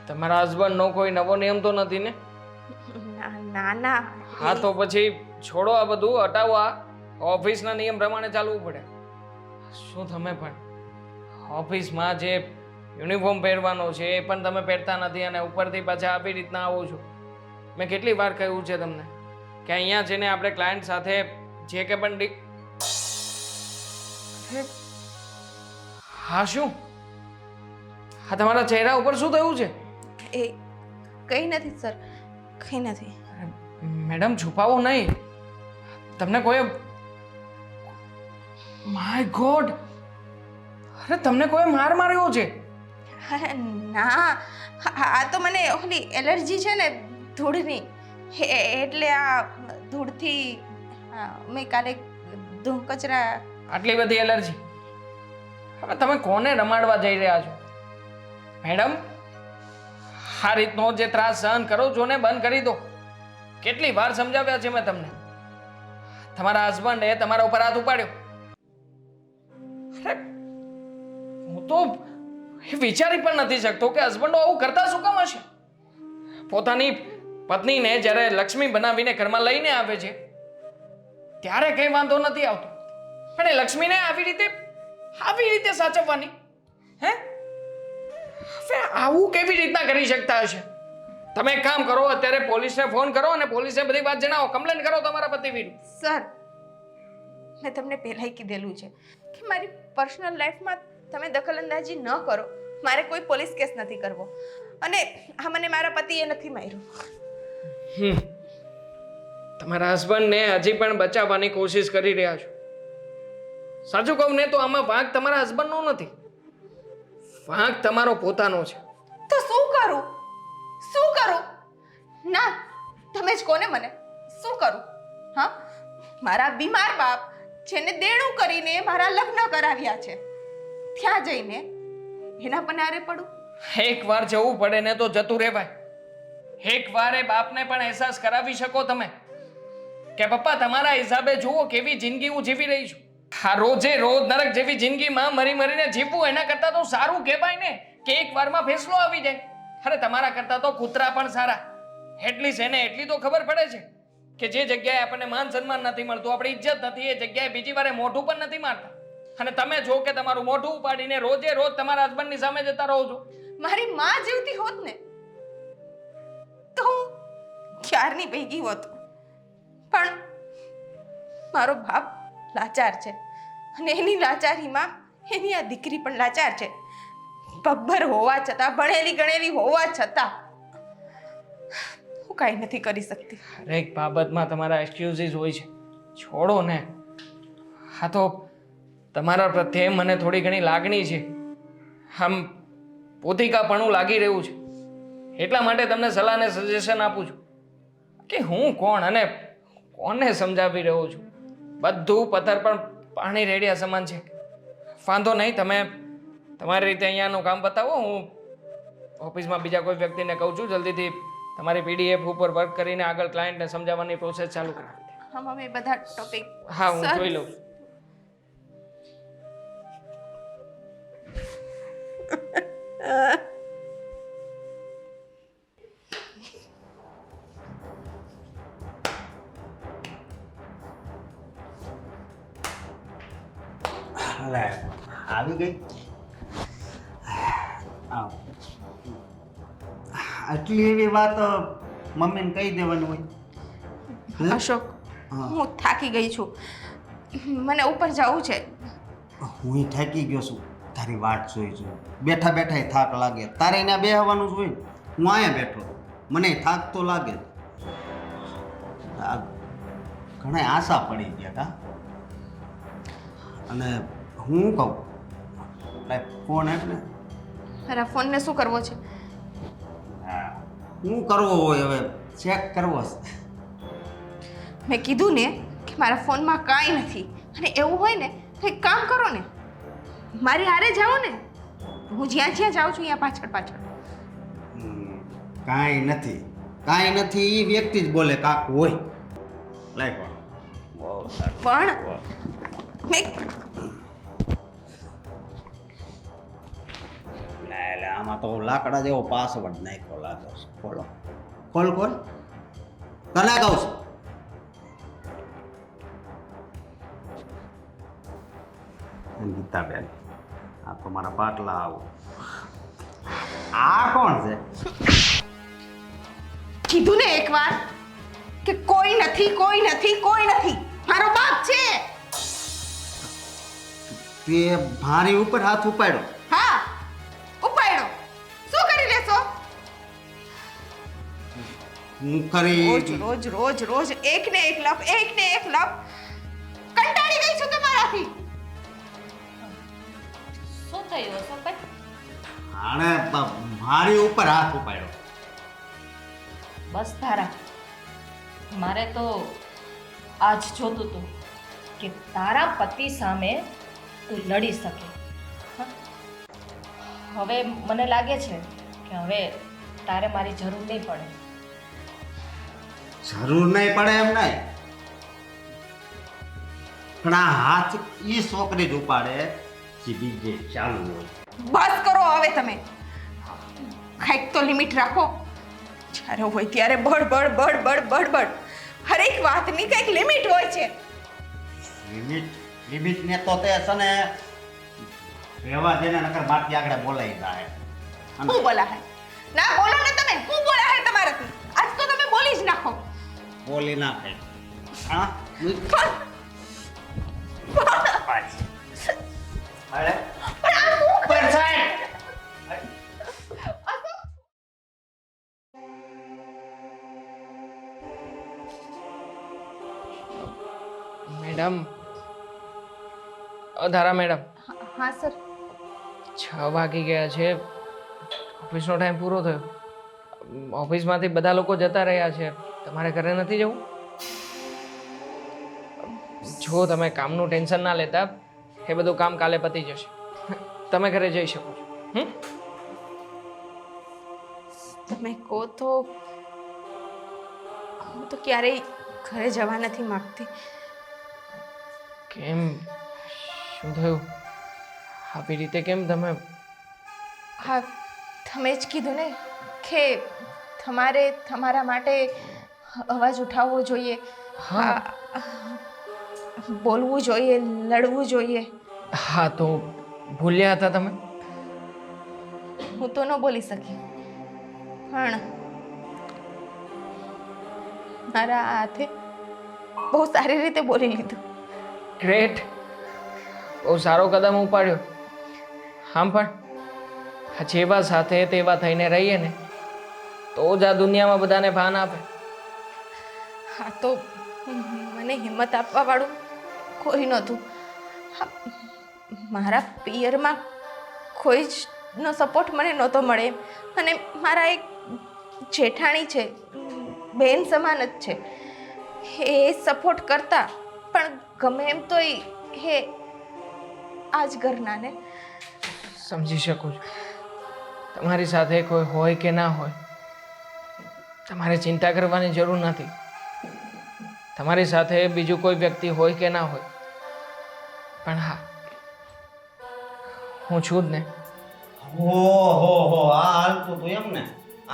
તમારા હસબન્ડનો કોઈ નવો નિયમ તો નથી ને? ના. હા, તો પછી છોડો આ બધું, હટાવો. આ ઓફિસના નિયમ પ્રમાણે ચાલવું પડે. શું તમે પણ ઓફિસમાં જે યુનિફોર્મ પહેરવાનો છે એ પણ તમે પહેરતા નથી અને ઉપરથી પાછા આવી રીતના આવો છો. મેં કેટલી વાર કહ્યું છે તમને કે અહીંયા છે ને આપણે ક્લાયન્ટ સાથે જે કે પણ હા, શું હા તમારા ચહેરા ઉપર શું થયું છે? એ કંઈ નથી સર, કંઈ નથી. મેડમ, છુપાવો નહીં. તમને કોઈ માય ગોડ, અરે તમને કોઈ માર માર્યો છે? ના, આ તો મને ઓલી એલર્જી છે ને ધૂળની, એટલે આ ધૂળથી મેં કાલે ધૂળ કચરા આટલી બધી એલર્જી? હવે તમે કોને રમાડવા જઈ રહ્યા છો મેડમ? આ રીતનો જે ત્રાસ સહન કરો છો ને બંધ કરી દો. કેટલી વાર સમજાવ્યા છે મેં તમને. તમારા હસબન્ડે તમારા ઉપર હાથ ઉપાડ્યો. અરે હું તો એ વિચારી પણ નથી શકતો કે હસબન્ડો આવું કરતા શું કામ હશે. પોતાની પત્નીને જ્યારે લક્ષ્મી બનાવીને ઘરમાં લઈને આવે છે ત્યારે કઈ વાંધો નથી આવતો, પણ એ લક્ષ્મીને આવી રીતે સાચવવાની? હે, હવે આવું કેવી રીતના કરી શકતા હશે? તમે એક કામ કરો, અત્યારે પોલીસને ફોન કરો અને પોલીસને બધી વાત જણાવો, કમ્પ્લેન કરો તમારા પતિ વિરુદ્ધ. સર, મેં તમને પહેલાંય કીધેલું છે કે મારી પર્સનલ લાઈફમાં તમે દખલઅંદાજી ન કરો. મારે કોઈ પોલીસ કેસ નથી કરવો, અને આ મને મારા પતિએ નથી માર્યું. તમારા હસબન્ડને હજી પણ બચાવવાની કોશિશ કરી રહ્યા છો. સાચું કહું ને તો આમાં વાંક તમારા હસબન્ડનો નથી, વાંક તમારો પોતાનો છે. તો શું કરું? શું કરું? ના, તમે જ કોને મને શું કરું? હા, મારા બીમાર બાપ જેને દેણું કરીને મારા લગ્ન કરાવ્યા છે, ત્યાં જઈને એના પનારે પડું? એક વાર જવું પડે ને તો જતું રહેવાય. એક વાર એ બાપને પણ અહેસાસ કરાવી શકો તમે કે પપ્પા તમારા હિસાબે જુઓ કેવી જિંદગી હું જીવી રહી છું. આ રોજે રોજ નરક જેવી જિંદગીમાં મરી મરીને જીવવું એના કરતાં તો સારું કહેવાય ને કે એક વારમાં ફેસલો આવી જાય. અરે તમારા કરતાં તો કૂતરા પણ સારા. એટલીસ્ટ એને એટલી તો ખબર પડે છે કે જે જગ્યાએ આપણને માન સન્માન નથી મળતું, આપણી ઇજ્જત નથી, એ જગ્યાએ બીજી વારે મોઢું પણ નથી મારતા. અને તમે જો કે તમારું મોઢું ઉપાડીને રોજે રોજ તમારા હસબન્ડની સામે જતા રહો છો. મારી માં જીવતી હોત ને તો હું ક્યારની ભેગી હોત, પણ મારો બાપ લાચાર છે, અને એની લાચારીમાં એની આ દીકરી પણ લાચાર છે. પગભર હોવા છતાં, ભણેલી ગણેલી હોવા છતાં હું કાંઈ નથી કરી શકતી. હરેક બાબતમાં તમારા એક્સક્યુઝીસ હોય છે, છોડો ને. હા, તો તમારા પ્રત્યે મને થોડી ઘણી લાગણી છે, આમ પોતિકાપણું લાગી રહ્યું છે, એટલા માટે તમને સલાહ અને સજેશન આપું છું કે હું કોણ અને કોને સમજાવી રહ્યો છું. બધું પથ્થર પણ પાણી રેડ્યા સમાન છે. વાંધો નહીં, તમે તમારી રીતે અહીંયાનું કામ બતાવો. હું ઓફિસમાં બીજા કોઈ વ્યક્તિને કહું છું જલ્દીથી તમારી પીડીએફ ઉપર વર્ક કરીને આગળ ક્લાયન્ટને સમજાવવાની પ્રોસેસ ચાલુ કરાવી દે. હા મમ્મી, બધા ટોપિક હા, હું જોઈ લઉં છું. લે, આવી ગઈ. આવ. આટલી એવી વાત મમ્મીને કહી દેવાની હોય. અશોક, હા. હું થાકી ગઈ છું, મને ઉપર જવું છે. હું થાકી ગયો છું, તારી વાટ જોઈ છું. બેઠા બેઠા થાક લાગે. તારે એને બેહવાનું જ હોય ને. હું અહીંયા બેઠો, મને થાક તો લાગે જ. આ ઘણા આશા પડી ગયા કા. અને હું કહું, લાય ફોન આપ ને. મારા ફોનને શું કરવો છે? હા, શું કરવો હોય હવે? ચેક કરવો છે. મેં કીધું ને કે મારા ફોનમાં કાંઈ નથી, અને એવું હોય ને તો એક કામ કરો ને, મારી હારે જાઓ ને. હું જ્યાં જ્યાં જાઉં છું ત્યાં પાછળ પાછળ. કાંઈ નથી, કાંઈ નથી. એ વ્યક્તિ જ બોલે કાક હોય. લાય ફોન. પણ મેં લે, આમાં તો લાકડા જેવો પાસવર્ડ નાખ્યો લાગે છે. ખોલો, ખોલ ખોલ. તને કહું છું. ગીતાબેન, આ તો મારા પાટલા આવો. આ કોણ છે? કીધું ને એકવાર કે કોઈ નથી, કોઈ નથી, કોઈ નથી. મારો બાપ છે. તે મારી ઉપર હાથ ઉપાડ્યો. હા, ઉપાડ્યો. શું કરી લેશો? હું કરી રોજ રોજ રોજ રોજ એક ને એક લપ, એક ને એક લપ. કંટાળી ગઈ છું તમારાથી. શું થયું અશોકભાઈ? આણે મારી ઉપર હાથ ઉપાડ્યો. બસ તારા, મારે તો આજ જોતું હતું કે કે તારા પતિ સામે તું લડી શકે. હા? હવે મને લાગે છે કે હવે તારે મારી જરૂર નહીં પડે. જરૂર નહીં પડે એમ નહીં, પણ આ હાથ ઈ છોકરી જ ઉપાડે જે બીજે ચાલુ હોય. બસ કરો હવે તમે. કંઈક તો લિમિટ રાખો. જ્યારે હોય ત્યારે બડ બડ બડ બડ બડ બડ. હરેક વાતની કંઈક લિમિટ હોય છે. લિમિટ ને તો તે છે ને રહેવા દેને, નકર બાકી આગળ બોલાઈ જાય. હું બોલા હે? ના બોલો ને તમે. હું બોલા હે તમારાથી? આજ તો તમે બોલી જ નાખો. બોલી નાખે. હા પણ અરે પણ આ હું પણ સાહેબ મેડમ, ધારા મેડમ, હા સર. 6 વાગી ગયા છે. ઓફિસનો ટાઈમ પૂરો થયો. ઓફિસમાંથી બધા લોકો જતા રહ્યા છે. તમારે ઘરે નથી જવું? જો તમે કામનું ટેન્શન ના લેતા, એ બધું કામ કાલે પતી જશે. તમે ઘરે જઈ શકો છો. તમે કહો તો હું તો ક્યારેય ઘરે જવા નથી માંગતી. કેમ? શું થયું? આવી રીતે કેમ તમે? હા, તમે જ કીધું ને કે તમારે તમારા માટે અવાજ ઉઠાવવો જોઈએ. હા. બોલવું જોઈએ, લડવું જોઈએ. હા, તો ભૂલ્યા હતા તમે? હું તો ન બોલી શકી, પણ મારા હાથે બહુ સારી રીતે બોલી લીધું. ગ્રેટ, બહુ સારો કદમ ઉપાડ્યો. આમ પણ આ જેવા સાથે તેવા થઈને રહીએ ને તો જ આ દુનિયામાં બધાને ભાન આપે. હા, તો મને હિંમત આપવા વાળું કોઈ નહોતું. હા, મારા પિયરમાં કોઈ જ નો સપોર્ટ મને નહોતો મળે. અને મારા એક જેઠાણી છે, બેન સમાન જ છે, એ સપોર્ટ કરતા, પણ ગમે એમ તો એ આ જ ઘરના ને. સમજી શકું છું. તમારી સાથે કોઈ હોય કે ના હોય, તમારે ચિંતા કરવાની જરૂર નથી. તમારી સાથે બીજું કોઈ વ્યક્તિ હોય કે ના હોય, પણ હા, હું છું જ ને. હો આ હાલતું તું એમ ને?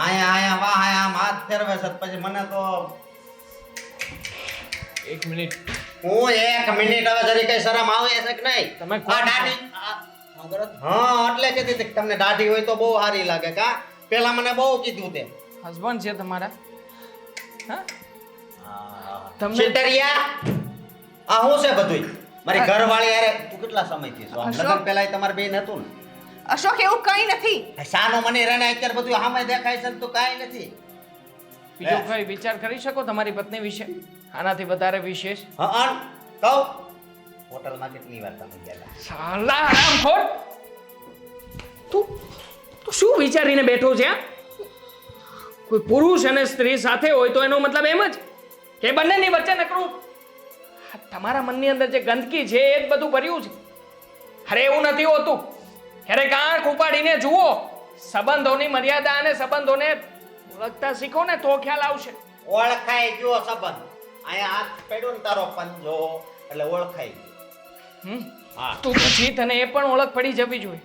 આયા વાહ આમ હાથ ફેરવે છે પછી મને તો 1 મિનિટ. હું 1 મિનિટ હવે જરી કઈ શરમ આવે છે કે નહીં? તમે આ દાઢી હા એટલે કીધી હતી કે તમને દાઢી હોય તો બહુ સારી લાગે. કા પેલા મને બહુ કીધું તે હસબન્ડ છે તમારા? હા, તમને છેતરિયા આ હું છે બધું મારી ઘરવાળી યારે તું કેટલા સમયથી છો? આમ લગન પહેલા તમારે બેન હતું ને? અશોક, એવું કંઈ નથી. સાનો મને રણે અત્યારે બધું સામે દેખાય છે ને તું કાંઈ નથી. બીજો કોઈ વિચાર કરી શકો તમારી પત્ની વિશે આનાથી વધારે વિશેષ? હા કહું હોટલમાં કેટલી વાર તમે ગયેલા? સાલા હરામખોર! તું તું શું વિચારીને બેઠો છે? કોઈ પુરુષ અને સ્ત્રી સાથે હોય તો એનો મતલબ એમ જ કે બંનેની વચ્ચે નકરું તમારા મનની અંદર જે ગંદકી છે એ જ બધું ભર્યું છે. અરે એવું નથી હોતું. ક્યારેક આંખ ઉપાડીને જુઓ, સંબંધોની મર્યાદા અને સંબંધોને ઓળખતા શીખો ને તો ખ્યાલ આવશે. ઓળખાઈ ગયો સંબંધ. અહીંયા હાથ પડ્યો ને તારો પંજો એટલે ઓળખાઈ ગયો. હા, તો પછી તને એ પણ ઓળખ પડી જવી જોઈએ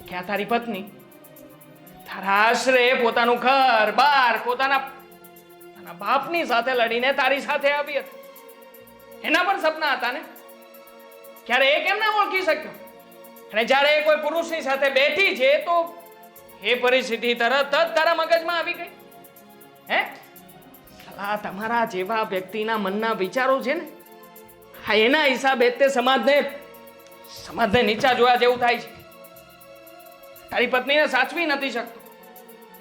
કે આ તારી પત્ની તારા આશરે પોતાનું ઘર બાર પોતાના બાપની સાથે લડીને તારી સાથે આવી હતી. એના પણ સપના હતા ને. ક્યારે એ કેમ ના ઓળખી શક્યો? અને જ્યારે એ કોઈ પુરુષની સાથે બેઠી છે તો એ પરિસ્થિતિ તરત જ તારા મગજમાં આવી ગઈ. હે, આ તમારા જેવા વ્યક્તિના મનના વિચારો છે ને, હા, એના હિસાબે તે સમાજને નીચા જોયા જેવું થાય છે. તારી પત્નીને સાચવી નથી શકતો.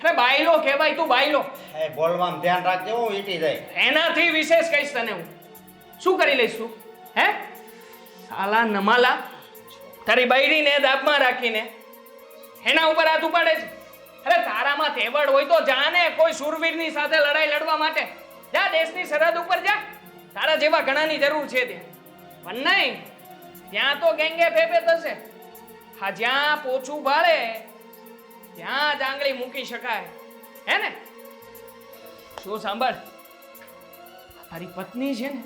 અરે બાયલો કહેવાય, તું બાયલો. એ બોલવામાં ધ્યાન રાખજે, હું વીટી જાય. એનાથી વિશેષ કહીશ તને હું. શું કરી લઈશ તું? હે સાલા નમાલા, તારી બૈરીને દાબમાં રાખીને એના ઉપર હાથ ઉપાડે છે. અરે તારામાં તેવડ હોય તો જાને કોઈ શૂરવીરની સાથે લડાઈ લડવા માટે જા, દેશની સરહદ ઉપર જા. તારા જેવા ઘણાની જરૂર છે ત્યાં. પણ નહીં, ત્યાં તો ગેંગે ફેફે થશે. હા, જ્યાં પોછું ભાળે ત્યાં જ આંગળી મૂકી શકાય, હે ને? શું સાંભળ, તારી પત્ની છે ને,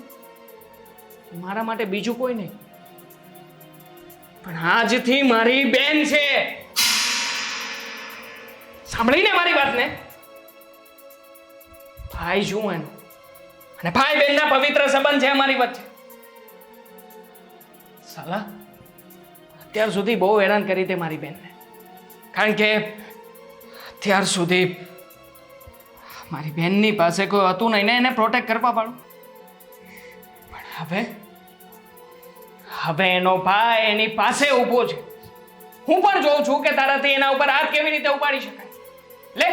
મારા માટે બીજું કોઈ નહીં, પણ આજથી મારી બેન છે. સાંભળીને મારી વાતને? ભાઈ છું એનો, અને ભાઈ બહેનના પવિત્ર સંબંધ છે અમારી વચ્ચે. સાલા અત્યાર સુધી બહુ હેરાન કરી તે મારી બેનને, કારણ કે અત્યાર સુધી મારી બેનની પાસે કોઈ હતું નહીં ને એને પ્રોટેક્ટ કરવા પાડું. પણ હવે એનો ભાઈ એની પાસે ઊભો છે. હું પણ જોઉં છું કે તારાથી એના ઉપર હાથ કેવી રીતે ઉપાડી શકાય. લે,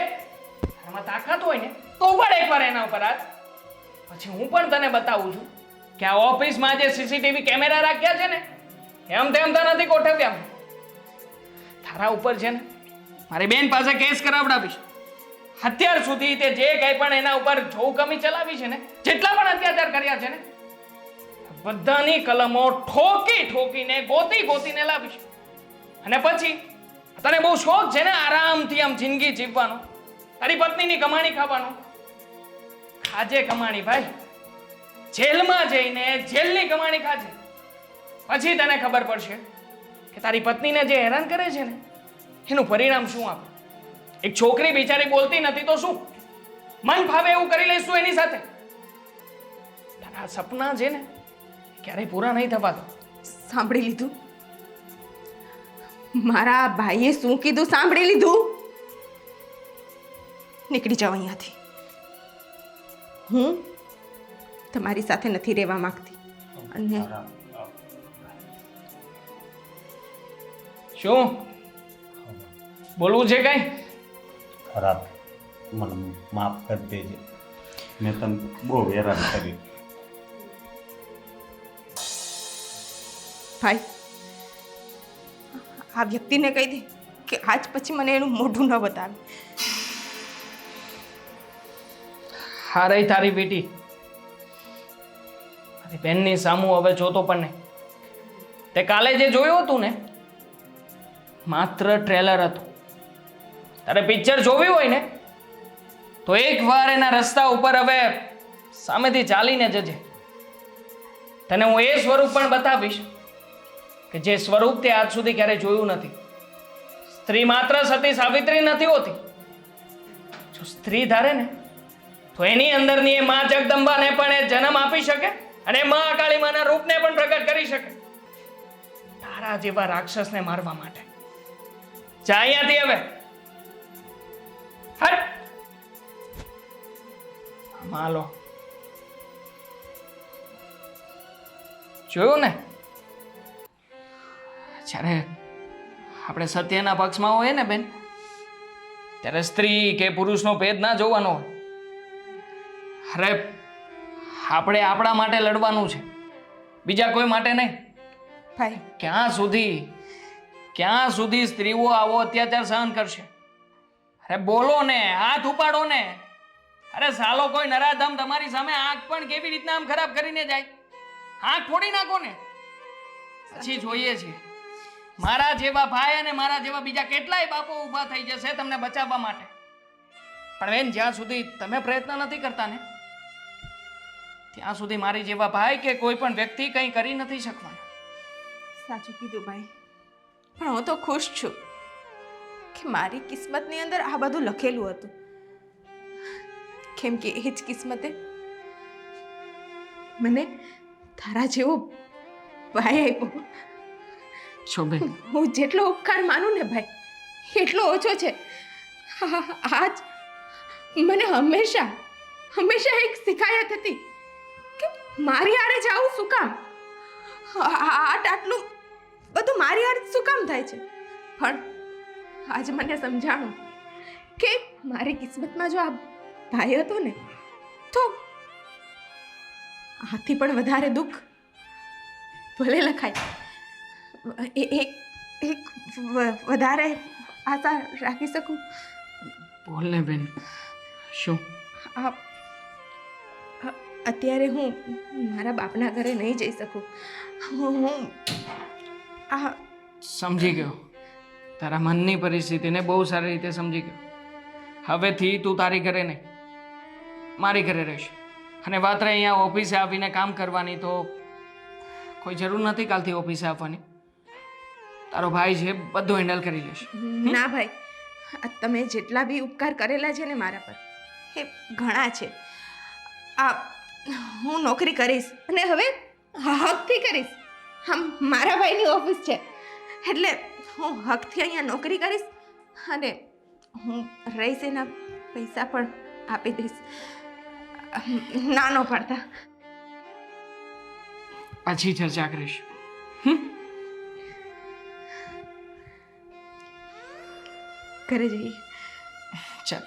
તારામાં તાકાત હોય ને તો ઉપાડ એકવાર એના ઉપર હાથ. પછી હું પણ તને બતાવું છું કે આ ઓફિસમાં જે સીસીટીવી કેમેરા રાખ્યા છે ને, એમ તેમ તો નથી ગોઠવ્યા. તારા ઉપર છે ને મારી બેન પાસે કેસ કરાવડાવીશ. અત્યાર સુધી તે જે કંઈ પણ એના ઉપર જોકમી ચલાવી છે ને, જેટલા પણ અત્યાચાર કર્યા છે ને, બધાની કલમો ઠોકીને ગોતીને લાવીશ. અને પછી તને બહુ શોખ છે ને આરામથી આમ જિંદગી જીવવાનો, તારી પત્નીની કમાણી ખાવાનો. ખાજે કમાણી ભાઈ, જેલમાં જઈને જેલની કમાણી ખાજે. પછી તને ખબર પડશે કે તારી પત્નીને જે હેરાન કરે છે ને એનું પરિણામ શું આપે. એક છોકરી બિચારી બોલતી નથી તો શું, મન ફાવે એવું કરી લઈશું એની સાથે. તારા સપના છે ને ક્યારેય પૂરા નહીં થવા દો. સાંભળી લીધું? મારા ભાઈએ શું કીધું સાંભળી લીધું? નીકળી જાઓ અહીંયાથી. હું તમારી સાથે નથી રહેવા માંગતી. અને શું બોલવું છે કઈ? ખરાબ, મને માફ કરી દેજે, મેં તને બહુ હેરાન કરી. ભાઈ, આ વ્યક્તિને કહી દે કે આજ પછી મને એનું મોઢું ન બતાવે. હા રહી તારી બેટી, મારી બેનની સામું હવે જોતો પણ નહીં. તે કાલે જે જોયું હતું ને માત્ર ટ્રેલર હતું. તારે પિક્ચર જોવી હોય ને તો એકવાર એના રસ્તા ઉપર હવે સામેથી ચાલીને જજે. તને હું એ સ્વરૂપ પણ બતાવીશ કે જે સ્વરૂપ તે આજ સુધી ક્યારેય જોયું નથી. સ્ત્રી માત્ર સતી સાવિત્રી નથી હોતી. જો સ્ત્રી ધારે ને તો એની અંદરની એ માં જગદંબાને પણ એ જન્મ આપી શકે અને માં કાળીમાના રૂપને પણ પ્રગટ કરી શકે, તારા જેવા રાક્ષસને મારવા માટે. જા અહીંયાથી હવે. હટ. માલો જોયું ને, જ્યારે આપણે સત્યના પક્ષમાં હોઈએ ને બેન, ત્યારે સ્ત્રી કે પુરુષનો ભેદ ના જોવાનો હોય. અરે આપણે આપણા માટે લડવાનું છે, બીજા કોઈ માટે નહીં. ભાઈ, ક્યાં સુધી સ્ત્રીઓ આવો અત્યાચાર સહન કરશે? અરે બોલો ને, હાથ ઉપાડો ને. અરે સાલો કોઈ નરાધમ તમારી સામે આંખ પણ કેવી રીતના આમ ખરાબ કરીને જાય? આંખ ફોડી નાખો ને, પછી જોઈએ છીએ. મારા જેવા ભાઈ અને મારા જેવા બીજા કેટલાય બાપો ઊભા થઈ જશે તમને બચાવવા માટે. પણ બેન, જ્યાં સુધી તમે પ્રયત્ન નથી કરતા ને ત્યાં સુધી મારી જેવા ભાઈ કે કોઈ પણ વ્યક્તિ કંઈ કરી નથી શકવાના. સાચું કીધું ભાઈ, પણ હું તો ખુશ છું કે મારી કિસ્મતની અંદર આ બધું લખેલું હતું. કેમ કે એ જ કિસ્મતે મને તારા જેવો ભાઈ આપ્યો. છો બેન, હું જેટલો ઉપકાર માનું ને ભાઈ, એટલો ઓછો છે. આજ મને હંમેશા એક શિકાયત હતી કે મારી હારે જાવું શું કામ, આટલું બધું મારી હારે શું કામ થાય છે. પણ આજ મને સમજાણું કે મારી કિસ્મતમાં જો આ ભાઈ હતો ને તો આથી પણ વધારે દુઃખ ભલે લખાય. એક વધારે આશા રાખી શકું. બોલ ને બેન, શું? અત્યારે હું મારા બાપના ઘરે નહીં જઈ શકું. હું આ સમજી ગયો. તારા મનની પરિસ્થિતિને બહુ સારી રીતે સમજી ગયો. હવેથી તું તારી ઘરે નહીં, મારી ઘરે રહીશ. અને વાત રહી અહીંયા ઓફિસે આવીને કામ કરવાની, તો કોઈ જરૂર નથી કાલથી ઓફિસે આવવાની. તારો ભાઈ છે, બધું હેન્ડલ કરી લેશે. ના ભાઈ, આ તમે જેટલા બી ઉપકાર કરેલા છે ને મારા પર, એ ઘણા છે. આ હું નોકરી કરીશ અને હવે હકથી કરીશ. આમ મારા ભાઈની ઓફિસ છે એટલે હું હકથી અહીંયા નોકરી કરીશ અને હું રહીશ એના પૈસા પણ આપી દઈશ. નાનો પડતા પછી ચર્ચા કરીશ. ઘરે જઈએ. ચાલ.